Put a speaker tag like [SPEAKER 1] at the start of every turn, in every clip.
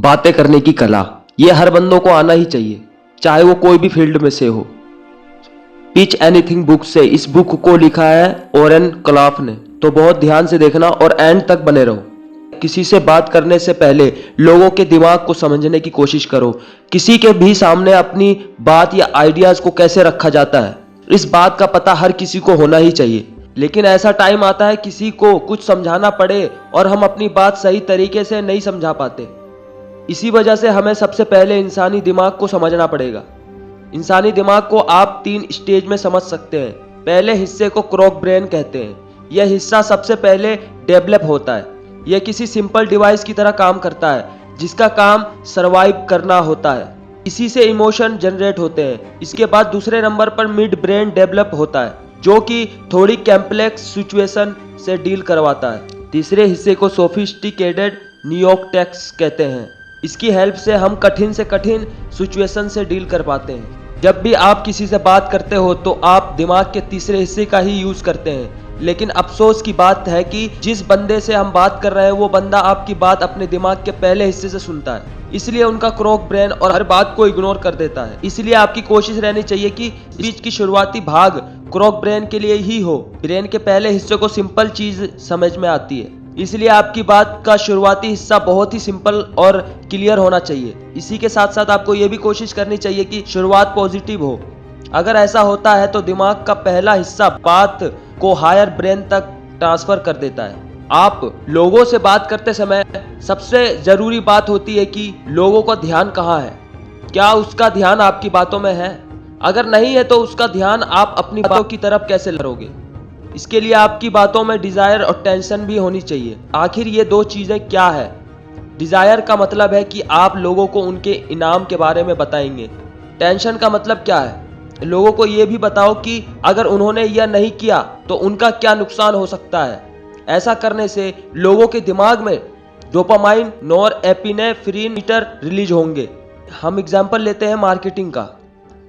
[SPEAKER 1] बातें करने की कला, ये हर बंदों को आना ही चाहिए, चाहे वो कोई भी फील्ड में से हो। पिच एनीथिंग बुक से इस बुक को लिखा है ओरेन क्लाफ ने, तो बहुत ध्यान से देखना और एंड तक बने रहो। किसी से बात करने से पहले लोगों के दिमाग को समझने की कोशिश करो। किसी के भी सामने अपनी बात या आइडियाज को कैसे रखा जाता है, इस बात का पता हर किसी को होना ही चाहिए। लेकिन ऐसा टाइम आता है किसी को कुछ समझाना पड़े और हम अपनी बात सही तरीके से नहीं समझा पाते। इसी वजह से हमें सबसे पहले इंसानी दिमाग को समझना पड़ेगा। इंसानी दिमाग को आप 3 स्टेज में समझ सकते हैं। पहले हिस्से को क्रॉक ब्रेन कहते हैं। यह हिस्सा सबसे पहले डेवलप होता है। यह किसी सिंपल डिवाइस की तरह काम करता है जिसका काम सरवाइव करना होता है। इसी से इमोशन जनरेट होते हैं। इसके बाद दूसरे नंबर पर मिड ब्रेन डेवलप होता है जो कि थोड़ी कॉम्प्लेक्स सिचुएशन से डील करवाता है। तीसरे हिस्से को सोफिस्टिकेटेड नियोकॉर्टेक्स कहते हैं। इसकी हेल्प से हम कठिन से कठिन सिचुएशन से डील कर पाते हैं। जब भी आप किसी से बात करते हो तो आप दिमाग के तीसरे हिस्से का ही यूज करते हैं। लेकिन अफसोस की बात है कि जिस बंदे से हम बात कर रहे हैं वो बंदा आपकी बात अपने दिमाग के पहले हिस्से से सुनता है, इसलिए उनका क्रॉक ब्रेन और हर बात को इग्नोर कर देता है। इसलिए आपकी कोशिश रहनी चाहिए कि स्पीच की शुरुआती भाग क्रॉक ब्रेन के लिए ही हो। ब्रेन के पहले हिस्से को सिंपल चीज समझ में आती है, इसलिए आपकी बात का शुरुआती हिस्सा बहुत ही सिंपल और क्लियर होना चाहिए। इसी के साथ साथ आपको ये भी कोशिश करनी चाहिए कि शुरुआत पॉजिटिव हो। अगर ऐसा होता है तो दिमाग का पहला हिस्सा बात को हायर ब्रेन तक ट्रांसफर कर देता है। आप लोगों से बात करते समय सबसे जरूरी बात होती है कि लोगों का ध्यान कहाँ है। क्या उसका ध्यान आपकी बातों में है? अगर नहीं है तो उसका ध्यान आप अपनी बातों की तरफ कैसे लरोगे? इसके लिए आपकी बातों में डिजायर और टेंशन भी होनी चाहिए। आखिर ये 2 चीजें क्या है? डिजायर का मतलब है कि आप लोगों को उनके इनाम के बारे में बताएंगे। टेंशन का मतलब क्या है? लोगों को ये भी बताओ कि अगर उन्होंने यह नहीं किया तो उनका क्या नुकसान हो सकता है। ऐसा करने से लोगों के दिमाग में डोपामाइन, नॉरएपिनेफ्रिन रिलीज होंगे। हम एग्जांपल लेते हैं मार्केटिंग का।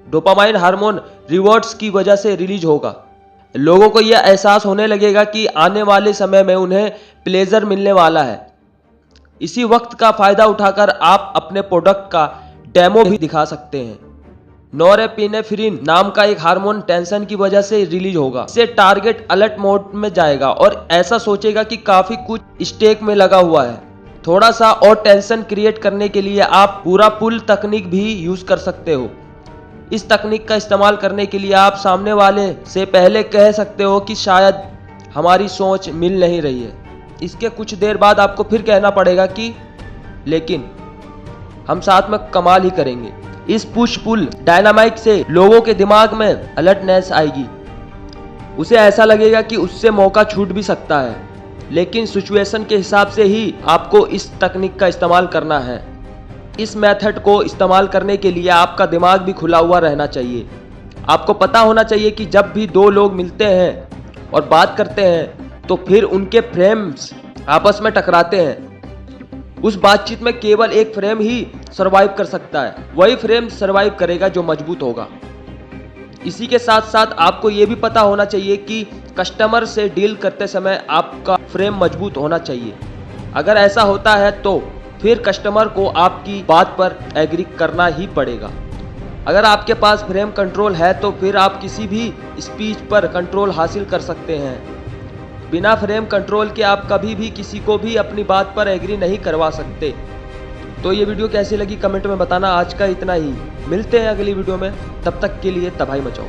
[SPEAKER 1] डोपामाइन हार्मोन रिवॉर्ड्स की वजह से रिलीज होगा। लोगों को यह एहसास होने लगेगा कि आने वाले समय में उन्हें प्लेजर मिलने वाला है। इसी वक्त का फायदा उठाकर आप अपने प्रोडक्ट का डेमो भी दिखा सकते हैं। नॉरएपिनेफ्रिन नाम का एक हार्मोन टेंशन की वजह से रिलीज होगा। इससे टारगेट अलर्ट मोड में जाएगा और ऐसा सोचेगा कि काफी कुछ स्टेक में लगा हुआ है। थोड़ा सा और टेंशन क्रिएट करने के लिए आप पूरा पुल तकनीक भी यूज कर सकते हो। इस तकनीक का इस्तेमाल करने के लिए आप सामने वाले से पहले कह सकते हो कि शायद हमारी सोच मिल नहीं रही है। इसके कुछ देर बाद आपको फिर कहना पड़ेगा कि लेकिन हम साथ में कमाल ही करेंगे। इस पुश पुल डायनामिक से लोगों के दिमाग में अलर्टनेस आएगी। उसे ऐसा लगेगा कि उससे मौका छूट भी सकता है, लेकिन सिचुएशन के हिसाब से ही आपको इस तकनीक का इस्तेमाल करना है। इस मेथड को इस्तेमाल करने के लिए आपका दिमाग भी खुला हुआ रहना चाहिए। आपको पता होना चाहिए कि जब भी 2 लोग मिलते हैं और बात करते हैं तो फिर उनके फ्रेम्स आपस में टकराते हैं। उस बातचीत में केवल एक फ्रेम ही सरवाइव कर सकता है। वही फ्रेम सरवाइव करेगा जो मजबूत होगा। इसी के साथ साथ आपको यह भी पता होना चाहिए कि कस्टमर से डील करते समय आपका फ्रेम मजबूत होना चाहिए। अगर ऐसा होता है तो फिर कस्टमर को आपकी बात पर एग्री करना ही पड़ेगा। अगर आपके पास फ्रेम कंट्रोल है तो फिर आप किसी भी स्पीच पर कंट्रोल हासिल कर सकते हैं। बिना फ्रेम कंट्रोल के आप कभी भी किसी को भी अपनी बात पर एग्री नहीं करवा सकते। तो ये वीडियो कैसी लगी कमेंट में बताना। आज का इतना ही, मिलते हैं अगली वीडियो में, तब तक के लिए तबाही मचाओ।